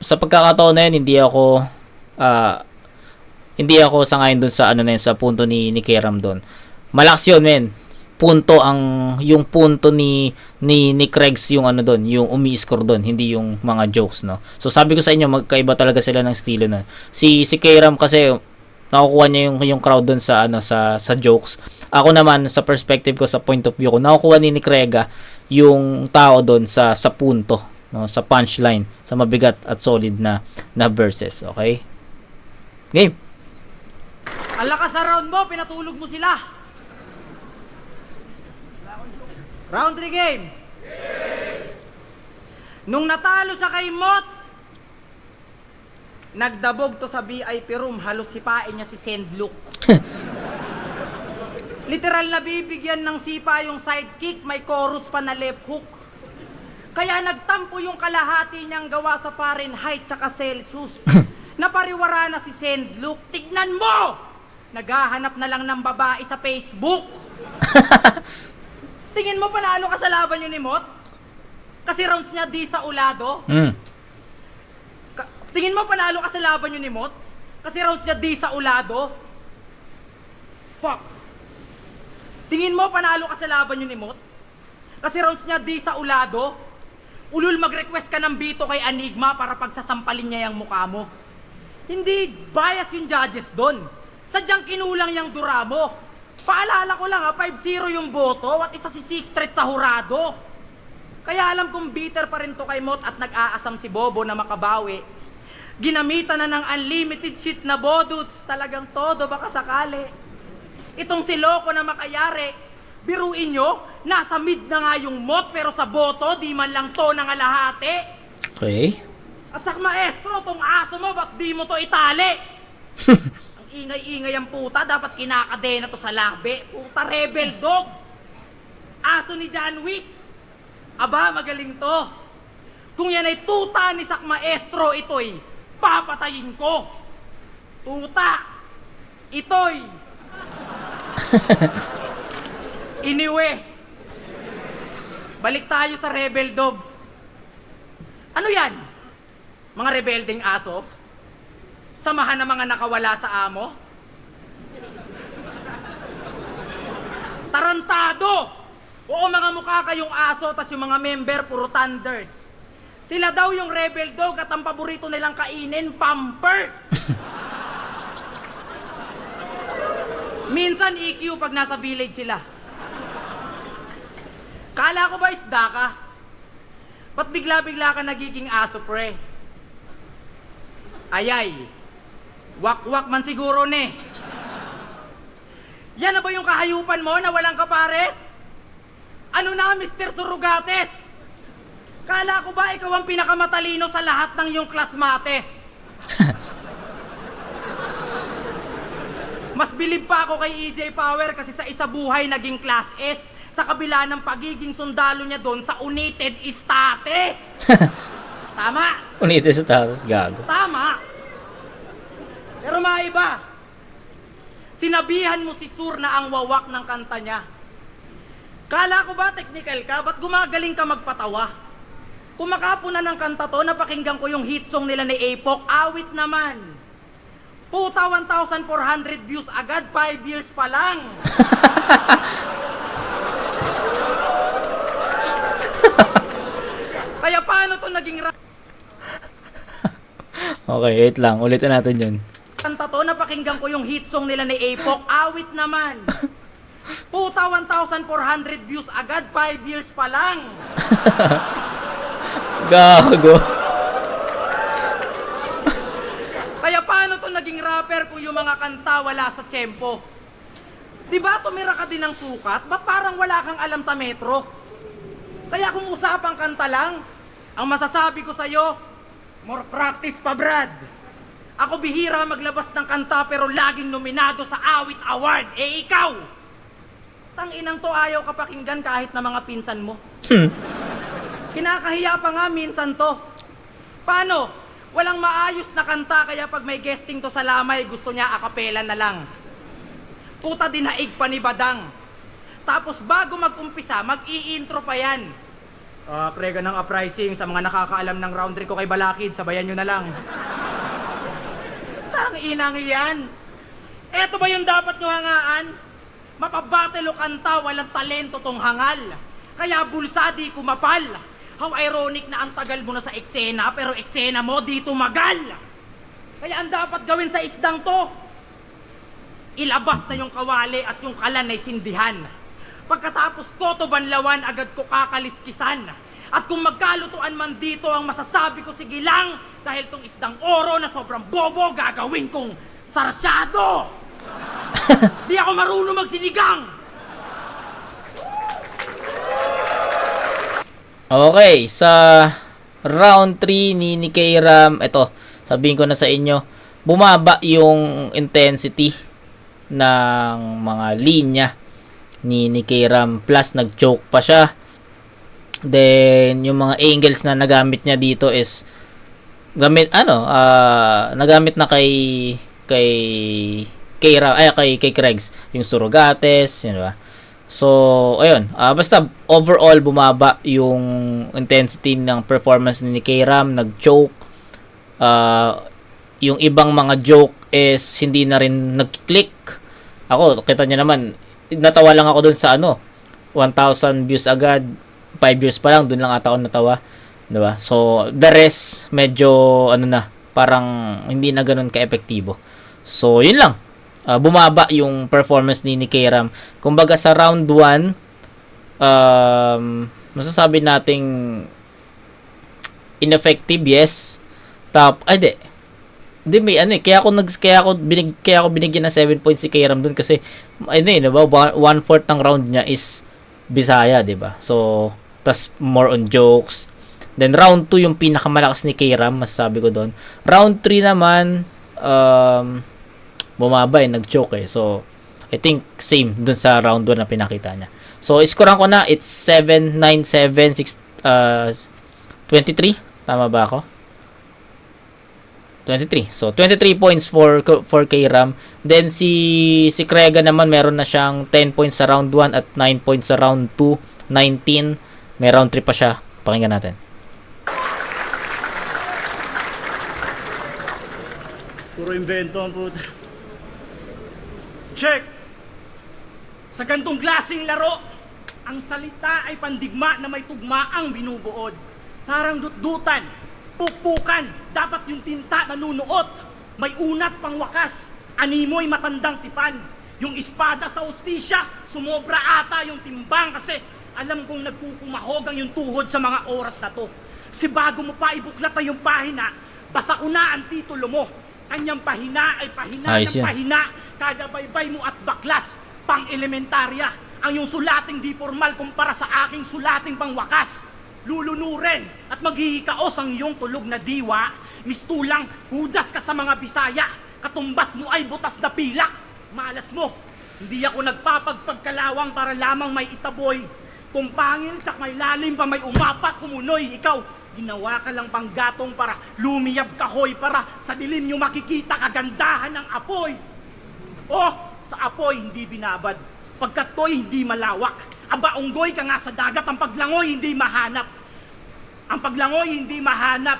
Sa pagkakataon na yun, hindi ako sangayon dun sa sa punto ni K-Ram doon. Malakas yun, men. Yung punto ni Kregs yung doon, yung umi-score doon, hindi yung mga jokes, no. So sabi ko sa inyo, magkaiba talaga sila ng estilo na. Si K-Ram kasi nakukuha niya yung crowd doon sa sa jokes. Ako naman sa perspective ko, sa point of view ko, nakukuha ni Krega yung tao doon sa punto, no, sa punchline, sa mabigat at solid na verses, okay? Game. Ang lakas sa round mo, pinatulog mo sila. Round 3 game. Nung natalo siya kay Mot, nagdabog to sa VIP room, halos sipain niya si Sendluk. Literal na bibigyan ng sipa yung sidekick, may chorus pa na left hook. Kaya nagtampo yung kalahati niyang gawa sa Fahrenheit tsaka Celsius. Napariwara na si Sendluk. Tignan mo! Naghahanap na lang ng babae sa Facebook. Tingin mo panalo ka sa laban yun ni Mot? Kasi rounds niya di sa ulado. Tingin mo panalo ka sa laban yun ni Mot? Kasi rounds niya di sa ulado. Fuck. Tingin mo panalo ka sa laban yun ni Mot? Kasi rounds niya di sa ulado. Ulul, mag-request ka ng bito kay Enigma para pagsasampalin niya yung mukha mo. Hindi bias yung judges doon. Sadyang kinulang yung dura mo. Paalala ko lang 5-0 yung boto at isa si 6 straight sa hurado. Kaya alam kong bitter pa rin to kay Mot at nag-aasam si Bobo na makabawi. Ginamitan na ng unlimited shit na boduts, talagang todo baka sakali. Itong si Loco na makayari, biruin nyo, nasa mid na nga yung Mot pero sa boto, di man lang to ng alahati. Okay. At sak maestro, tong aso mo, ba't di mo to itali? Ang ingay-ingay ang puta, dapat kinakadena to sa labi. Puta rebel dog. Aso ni John Wick. Aba, magaling to. Kung yan ay tuta ni sak maestro, ito'y papatayin ko. Tuta. Ito'y anyway, balik tayo sa rebel dogs. Ano yan? Mga rebelding aso? Samahan ng mga nakawala sa amo? Tarantado! Oo, mga mukha kayong aso, tas yung mga member puro thunders. Sila daw yung rebel dog at ang paborito nilang kainin, Pampers. Minsan EQ pag nasa village sila. Kala ko ba isda ka? Ba't bigla-bigla ka nagiging aso, pre? Ayay. Wak-wak man siguro ne. Yan na ba yung kahayupan mo na walang kapares? Ano na, Mr. Surugates? Kala ko ba ikaw ang pinakamatalino sa lahat ng iyong klasmates? Mas bilib pa ako kay EJ Power kasi sa isa buhay naging class S. sa kabila ng pagiging sundalo niya doon sa United States. Tama? United States, gago. Tama. Pero maiba. Sinabihan mo si Sur na ang wawak ng kanta niya. Kala ko ba technical ka? Ba't gumagaling ka magpatawa? Kung makapuna ng kanta to, napakinggan ko yung hit song nila ni Apok, awit naman. Puta, 1,400 views agad, 5 years pa lang. Kaya paano to naging Okay, wait lang. Ulitin natin yun. kanta to? Napakinggan ko yung hit song nila ni Apok, awit naman. Puta, 1,400 views agad, 5 years pa lang. Gago. Kaya paano to naging rapper kung yung mga kanta wala sa tempo? Diba tumira ka din ng sukat? Ba't parang wala kang alam sa metro? Kaya kung usapang kanta lang, ang masasabi ko sa'yo, more practice pa, Brad. Ako bihira maglabas ng kanta pero laging nominado sa Awit Award. Eh ikaw! Tanginang to ayaw ka pakinggan kahit na mga pinsan mo. Kinakahiya pa nga minsan to. Paano? Walang maayos na kanta kaya pag may guesting to sa Lamay, gusto niya akapela na lang. Puta dinaig pa ni Badang. Tapos bago mag-umpisa, mag-i-intro pa yan. Prega ng uprising sa mga nakakaalam ng round 3 ko kay Balakid, sabayan nyo na lang. Tanginang yan. Eto ba yung dapat nyo hangaan? Mapabattle o kanta, walang talento tong hangal. Kaya bulsadi kumapal. How ironic na ang tagal mo na sa eksena, pero eksena mo di tumagal. Kaya ang dapat gawin sa isdang to, ilabas na yung kawali at yung kalan ay sindihan. Pagkatapos ko to banlawan, agad ko kakaliskisan. At kung magkalutuan man dito, ang masasabi ko sige lang, dahil tong isdang oro na sobrang bobo, gagawin kong sarsyado. Di ako marunong magsinigang. Okay, sa round 3 ni Kairam, ito, sabihin ko na sa inyo, bumaba yung intensity ng mga linya ni Kairam, plus nag-choke pa siya. Then yung mga angles na nagamit niya dito is nagamit na kay Kairam, kay Kregs, yung Surrogates, yun ba? So, ayun, basta overall bumaba yung intensity ng performance ni Kairam, nag-choke. Yung ibang mga joke is hindi na rin nag-click. Ako, kita niyo naman, natawa lang ako dun sa 1,000 views agad, 5 years pa lang, dun lang ata ako natawa. Diba? So, the rest, medyo, parang hindi na ganun ka-epektibo. So, yun lang. Bumaba yung performance ni Kairam. Kumbaga sa round 1, masasabi nating ineffective, yes. Hindi may kaya ako binigyan ng 7 points si Kairam dun kasi diba, 1/4 ng round niya is Bisaya, diba? So, tas more on jokes. Then round 2 yung pinakamalakas ni Kairam, masasabi ko doon. Round 3 naman bumaba nag-choke So, I think same dun sa round 1 na pinakita niya. So, iskoran ko na, it's 7, 9, 7, 6, 23. Tama ba ako? 23. So, 23 points for Kairam. Then, si Krega naman, meron na siyang 10 points sa round 1 at 9 points sa round 2. 19. May round 3 pa siya. Pakinggan natin. Puro invento ang puta. Check! Sa gantong klaseng laro, ang salita ay pandigma na may tugmaang binubuod. Parang dutdutan, pukpukan, dapat yung tinta nanunuot. May unat pang wakas, animoy matandang tipan. Yung espada sa ustisya, sumobra ata yung timbang kasi alam kong nagkukumahogang yung tuhod sa mga oras na to. Si bago mo pa ibuklat na yung pahina, basa ko na ang titulo mo. Kanyang pahina ay pahina ng pahina. Kada baybay mo at baklas, pang-elementarya. Ang iyong sulating di formal kumpara sa aking sulating pangwakas. Lulunurin at maghihikaos ang iyong tulog na diwa. Mistulang, hudas ka sa mga Bisaya. Katumbas mo ay butas na pilak. Malas mo, Hindi ako nagpapagpagkalawang para lamang may itaboy. Kung pangil, tsak may lalim pa, may umapak, kumunoy. Ikaw, ginawa ka lang panggatong para lumiyab kahoy, para sa dilim nyo makikita kagandahan ng apoy. Oh, sa apoy hindi binabad. Pagkat to'y hindi malawak. Aba, unggoy ka nga sa dagat, ang paglangoy hindi mahanap. Ang paglangoy hindi mahanap.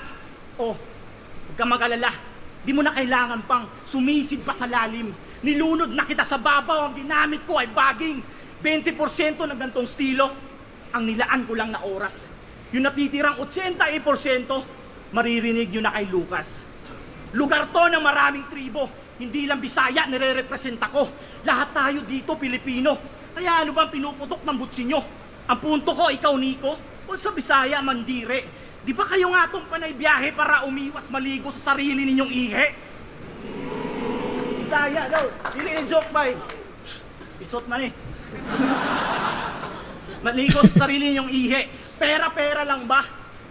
Oh, huwag ka mag-alala. Di mo na kailangan pang sumisid pa sa lalim. Nilunod na kita sa babaw, ang ginamit ko ay baging 20% ng gantong estilo. Ang nilaan ko lang na oras. Yung natitirang 80%, maririnig nyo na kay Lucas. Lugar to ng maraming tribo. Hindi lang Bisaya nire-representa ko. Lahat tayo dito Pilipino. Kaya ano bang pinuputok ng butsi nyo? Ang punto ko, ikaw Nico, o sa Bisaya Mandire. Di ba kayo nga itong panay biyahe para umiwas maligo sa sarili ninyong ihe? Bisaya daw, hindi joke ba eh. Isot man eh. Maligo sa sarili ninyong ihe. Pera-pera lang ba?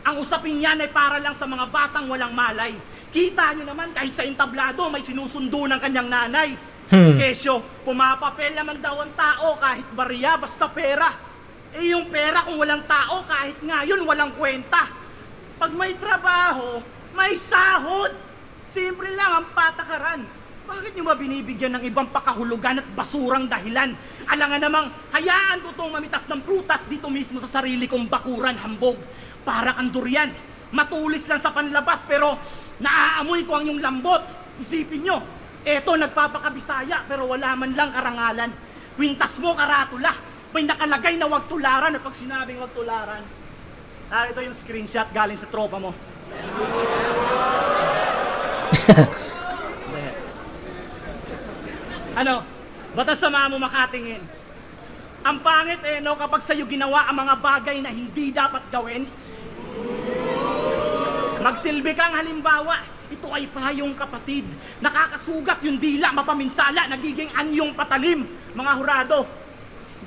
Ang usapin niyan ay para lang sa mga batang walang malay. Kita nyo naman kahit sa entablado may sinusundo ng kanyang nanay. Kesyo, pumapapel naman daw ang tao kahit bariya basta pera. Eh yung pera kung walang tao kahit ngayon walang kwenta. Pag may trabaho, may sahod. Simple lang ang patakaran. Bakit nyo ba binibigyan ng ibang pakahulugan at basurang dahilan? Alangan namang hayaan ko tong mamitas ng prutas dito mismo sa sarili kong bakuran hambog. Para kang durian. Matulis lang sa panlabas pero naaamoy ko ang iyong lambot. Isipin nyo, eto nagpapakabisaya pero wala man lang karangalan. Kwintas mo karatula, may nakalagay na wag tularan at pag sinabing wag tularan. Ito yung screenshot galing sa tropa mo. Ano, ba't sama mo makatingin? Ang pangit no, kapag sa'yo ginawa ang mga bagay na hindi dapat gawin. Magsilbi kang halimbawa, ito ay payong kapatid. Nakakasugat yung dila, mapaminsala, nagiging anyong patalim. Mga hurado,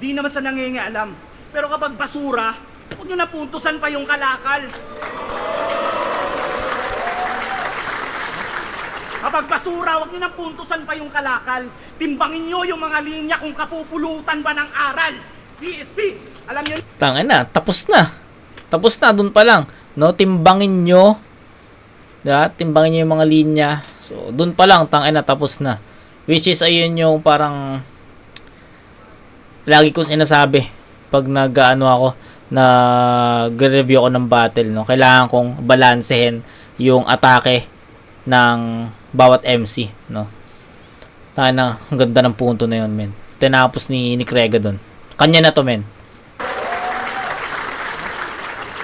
di naman sa nangingialam. Pero kapag basura, huwag nyo napuntusan pa yung kalakal. Kapag basura, huwag nyo napuntusan pa yung kalakal. Timbangin nyo yung mga linya kung kapupulutan ba ng aral. PSP, alam nyo? Tangin na, tapos na. Tapos na, dun pa lang. No, timbangin nyo. Diba? Timbangin nyo yung mga linya. So, dun pa lang, tangin na, tapos na. Which is, ayun yung parang lagi kong sinasabi pag nag-ano ako, nag-review ako ng battle, no? Kailangan kong balansehin yung atake ng bawat MC, no? Tangin na, ang ganda ng punto na yun, men. Tinapos ni Krega dun. Kanya na to, men.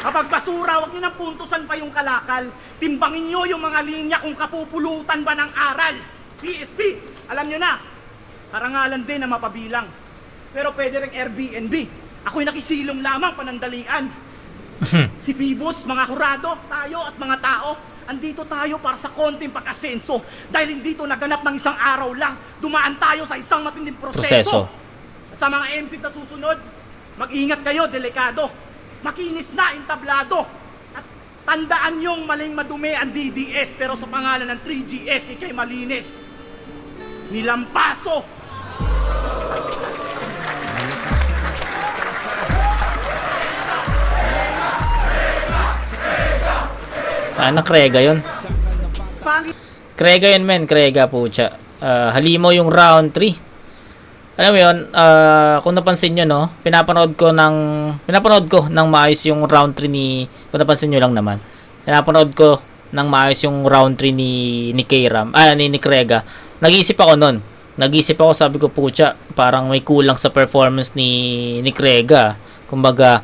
Kapag basura, huwag nyo nang puntusan pa yung kalakal. Timbangin nyo yung mga linya kung kapupulutan ba ng aral. PSP, alam nyo na, karangalan din na mapabilang. Pero pwede rin Airbnb. Ako'y nakisilong lamang panandalian. Si Phoebus, mga hurado, tayo at mga tao, andito tayo para sa konting pag-asenso. Dahil hindi ito naganap ng isang araw lang, dumaan tayo sa isang matinding proseso. At sa mga MC sa susunod, mag-ingat kayo, delikado. Makinis na entablado. At tandaan nyong maling madumi ang DDS, pero sa pangalan ng 3GS, ikay malinis. Nilampaso. Krega yun. Krega yun, men. Krega, pucha. Halimo yung round 3. Alam mo yun, kung napansin nyo, no, pinapanood ko ng maayos yung round 3 ni, kung napansin nyo lang naman, pinapanood ko ng maayos yung round 3 ni K-Ram, ni Krega. Nag-iisip ako nun. Sabi ko, pucha, parang may kulang sa performance ni Krega. Kumbaga,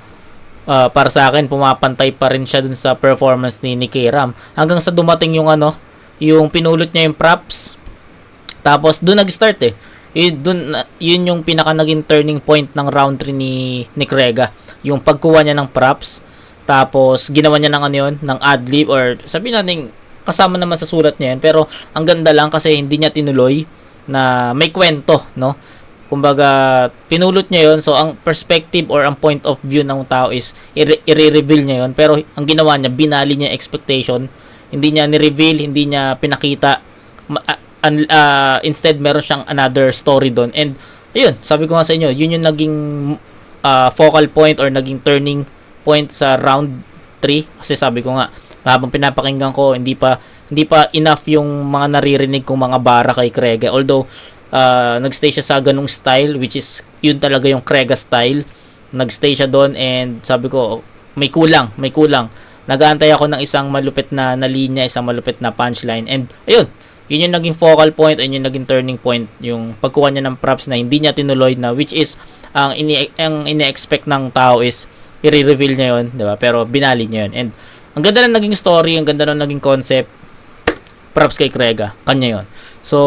para sa akin, pumapantay pa rin siya dun sa performance ni K-Ram. Hanggang sa dumating yung yung pinulot niya yung props. Tapos, dun nag-start eh. Yun yung pinaka naging turning point ng round 3 ni Krega. Yung pagkuha niya ng props. Tapos, ginawa niya ng ng ad-lib or sabihin natin, kasama naman sa sulat niya yun. Pero, ang ganda lang kasi hindi niya tinuloy na may kwento, no? Kumbaga, pinulot niya yun. So, ang perspective or ang point of view ng tao is i-reveal niya yun. Pero, ang ginawa niya, binali niya expectation. Hindi niya ni-reveal, hindi niya pinakita. Instead, meron siyang another story doon. And, ayun, sabi ko nga sa inyo, yun yung naging focal point or naging turning point sa round 3 kasi sabi ko nga habang pinapakinggan ko hindi pa enough yung mga naririnig kong mga bara kay Krega, although nagstay siya sa ganung style which is yun talaga yung Krega style, nagstay siya doon and sabi ko may kulang, nag-aantay ako ng isang malupit na linya, isang malupit na punchline, and ayun, yun yung naging focal point and yung naging turning point, yung pagkuha niya ng props na hindi niya tinuloy na, which is ang ine-expect ng tao is i-reveal niya yun, di ba? Pero binali niya yun. And ang ganda na naging story, ang ganda na naging concept. Props kay Krega, kanya yun. So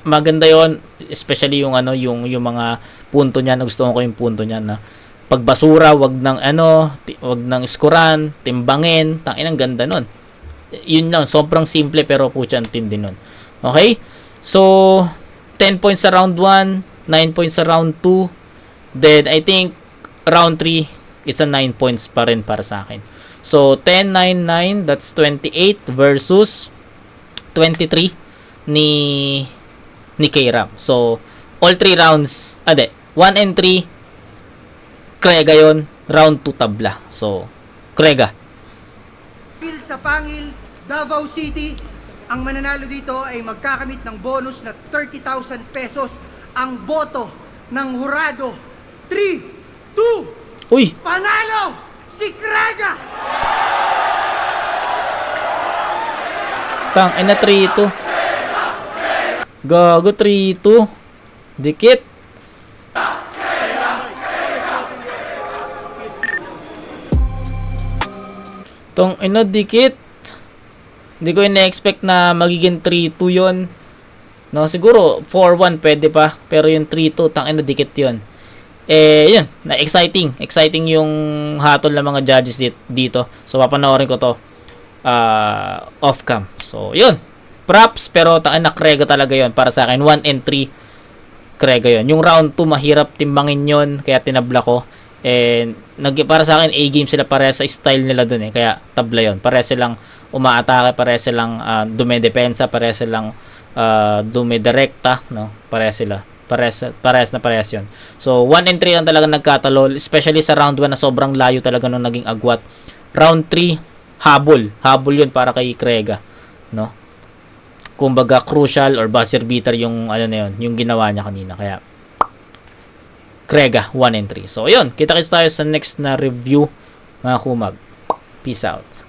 maganda yun, especially yung yung mga punto niya, nagustuhan ko yung punto niya na pagbasura, wag nang iskuran, timbangin, tangin, ang ganda nun. Yun lang, sobrang simple pero putyan tindi nun. Okay? So 10 points sa round 1, 9 points sa round 2. Then, I think, round 3, it's a 9 points pa rin para sa akin. So, 10, 9, 9, that's 28 versus 23 ni K-Ram. So, all 3 rounds, 1 and 3, Krega yun. Round 2, tabla. So, Krega. Sa Pangil, Davao City, ang mananalo dito ay magkakamit ng bonus na 30,000 pesos. Ang boto ng hurado, 3, 2, Uy! panalo si Krega! Tang, na 3-2. Gago, 3-2. Dikit. Tong ina, dikit. Hindi ko ina-expect na magiging 3-2 yon. No, siguro 4-1 pwede pa, pero yung 3-2 tangina dikit 'yon. Yun, na exciting yung hatol ng mga judges dito. So papanoorin ko 'to off cam. So, yun. Props, pero tangina Krega talaga 'yon para sa akin. 1 and 3 Krega 'yon. Yung round 2 mahirap timbangin 'yon, kaya tinabla ko. And para sa akin A-game sila, pare sa style nila dun kaya tabla 'yon. Pare silang umaatake, pare silang dumedepensa, pare silang dumidirekta, no? Pares yun. So 1 and 3 lang talaga nagkatalo, especially sa round 1 na sobrang layo talaga nung naging agwat. Round 3 habol yun para kay Krega, no? Kumbaga crucial or buzzer beater yung na yun, yung ginawa niya kanina, kaya Krega 1 and 3. So ayun, kita-kits tayo sa next na review, mga kumag. Peace out.